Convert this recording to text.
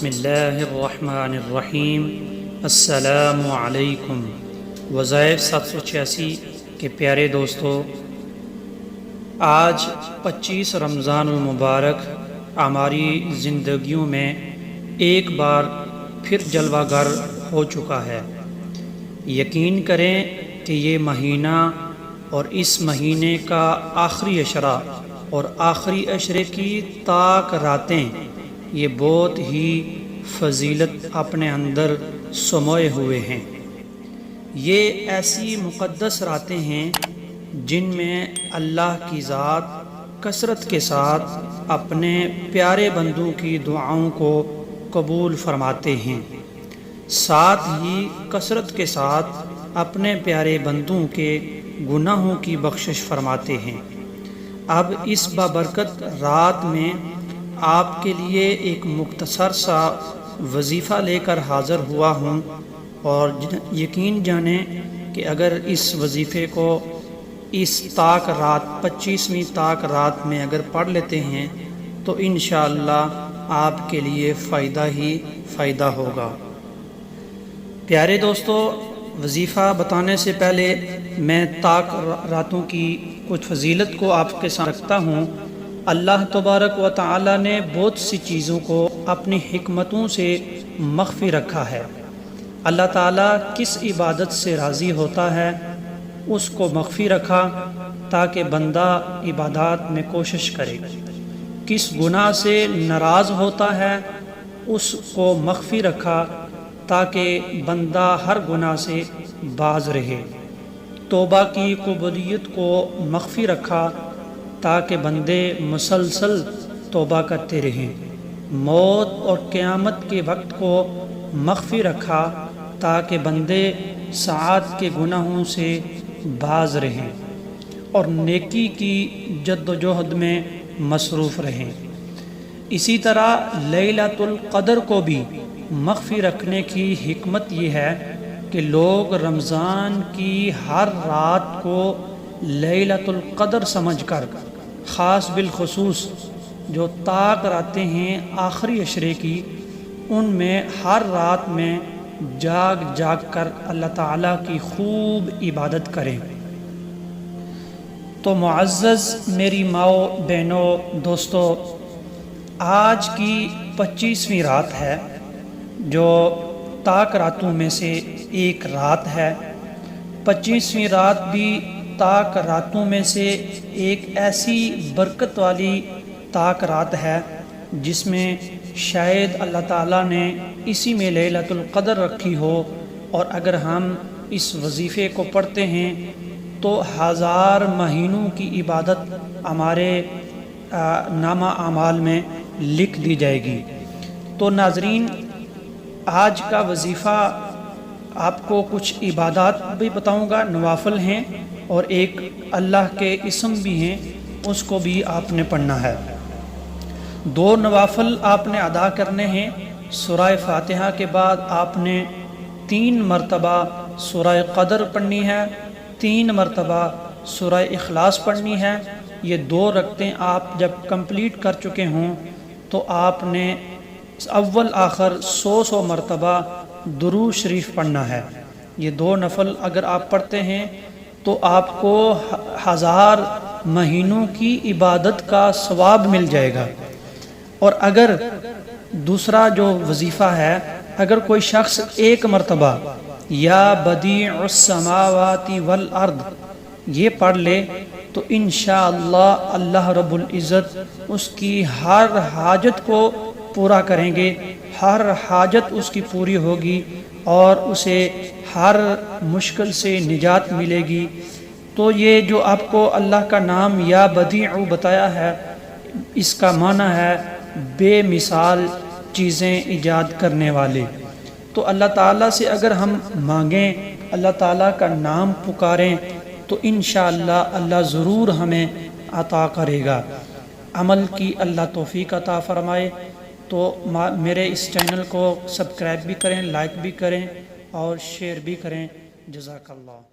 بسم اللہ الرحمن الرحیم۔ السلام علیکم۔ وظائف 786 کے پیارے دوستو، آج 25 رمضان المبارک ہماری زندگیوں میں ایک بار پھر جلوہ گر ہو چکا ہے۔ یقین کریں کہ یہ مہینہ اور اس مہینے کا آخری عشرہ اور آخری عشرے کی طاق راتیں یہ بہت ہی فضیلت اپنے اندر سموئے ہوئے ہیں۔ یہ ایسی مقدس راتیں ہیں جن میں اللہ کی ذات کثرت کے ساتھ اپنے پیارے بندوں کی دعاؤں کو قبول فرماتے ہیں، ساتھ ہی کثرت کے ساتھ اپنے پیارے بندوں کے گناہوں کی بخشش فرماتے ہیں۔ اب اس بابرکت رات میں آپ کے لیے ایک مختصر سا وظیفہ لے کر حاضر ہوا ہوں، اور یقین جانیں کہ اگر اس وظیفے کو اس طاق رات 25ویں طاق رات میں اگر پڑھ لیتے ہیں تو انشاءاللہ آپ کے لیے فائدہ ہی فائدہ ہوگا۔ پیارے دوستو، وظیفہ بتانے سے پہلے میں طاق راتوں کی کچھ فضیلت کو آپ کے ساتھ رکھتا ہوں۔ اللہ تبارک و تعالی نے بہت سی چیزوں کو اپنی حکمتوں سے مخفی رکھا ہے۔ اللہ تعالیٰ کس عبادت سے راضی ہوتا ہے اس کو مخفی رکھا تاکہ بندہ عبادات میں کوشش کرے، کس گناہ سے ناراض ہوتا ہے اس کو مخفی رکھا تاکہ بندہ ہر گناہ سے باز رہے، توبہ کی قبولیت کو مخفی رکھا تاکہ بندے مسلسل توبہ کرتے رہیں، موت اور قیامت کے وقت کو مخفی رکھا تاکہ بندے ساعات کے گناہوں سے باز رہیں اور نیکی کی جد و جہد میں مصروف رہیں۔ اسی طرح لیلۃ القدر کو بھی مخفی رکھنے کی حکمت یہ ہے کہ لوگ رمضان کی ہر رات کو لیلۃ القدر سمجھ کر، خاص بالخصوص جو طاق راتیں ہیں آخری عشرے کی، ان میں ہر رات میں جاگ جاگ کر اللہ تعالیٰ کی خوب عبادت کریں۔ تو معزز میری ماؤ، بہنوں، دوستو، آج کی 25ویں رات ہے جو طاق راتوں میں سے ایک رات ہے۔ 25ویں رات بھی طاق راتوں میں سے ایک ایسی برکت والی طاق رات ہے جس میں شاید اللہ تعالیٰ نے اسی میں لیلۃ القدر رکھی ہو، اور اگر ہم اس وظیفے کو پڑھتے ہیں تو 1000 مہینوں کی عبادت ہمارے نامہ اعمال میں لکھ دی جائے گی۔ تو ناظرین، آج کا وظیفہ آپ کو کچھ عبادات بھی بتاؤں گا، نوافل ہیں، اور ایک اللہ کے اسم بھی ہیں، اس کو بھی آپ نے پڑھنا ہے۔ 2 نوافل آپ نے ادا کرنے ہیں۔ سورہ فاتحہ کے بعد آپ نے 3 مرتبہ سورہ قدر پڑھنی ہے، 3 مرتبہ سورہ اخلاص پڑھنی ہے۔ یہ 2 رکعتیں آپ جب کمپلیٹ کر چکے ہوں تو آپ نے اول آخر 100 مرتبہ درود شریف پڑھنا ہے۔ یہ 2 نفل اگر آپ پڑھتے ہیں تو آپ کو 1000 مہینوں کی عبادت کا ثواب مل جائے گا۔ اور اگر دوسرا جو وظیفہ ہے، اگر کوئی شخص 1 مرتبہ یا بدیع السماوات والارض یہ پڑھ لے تو انشاءاللہ اللہ رب العزت اس کی ہر حاجت کو پورا کریں گے، ہر حاجت اس کی پوری ہوگی اور اسے ہر مشکل سے نجات ملے گی۔ تو یہ جو آپ کو اللہ کا نام یا بدیع بتایا ہے، اس کا معنی ہے بے مثال چیزیں ایجاد کرنے والے۔ تو اللہ تعالیٰ سے اگر ہم مانگیں، اللہ تعالیٰ کا نام پکاریں تو انشاءاللہ اللہ ضرور ہمیں عطا کرے گا۔ عمل کی اللہ توفیق عطا فرمائے۔ تو میرے اس چینل کو سبسکرائب بھی کریں، لائک بھی کریں اور شیئر بھی کریں۔ جزاک اللہ۔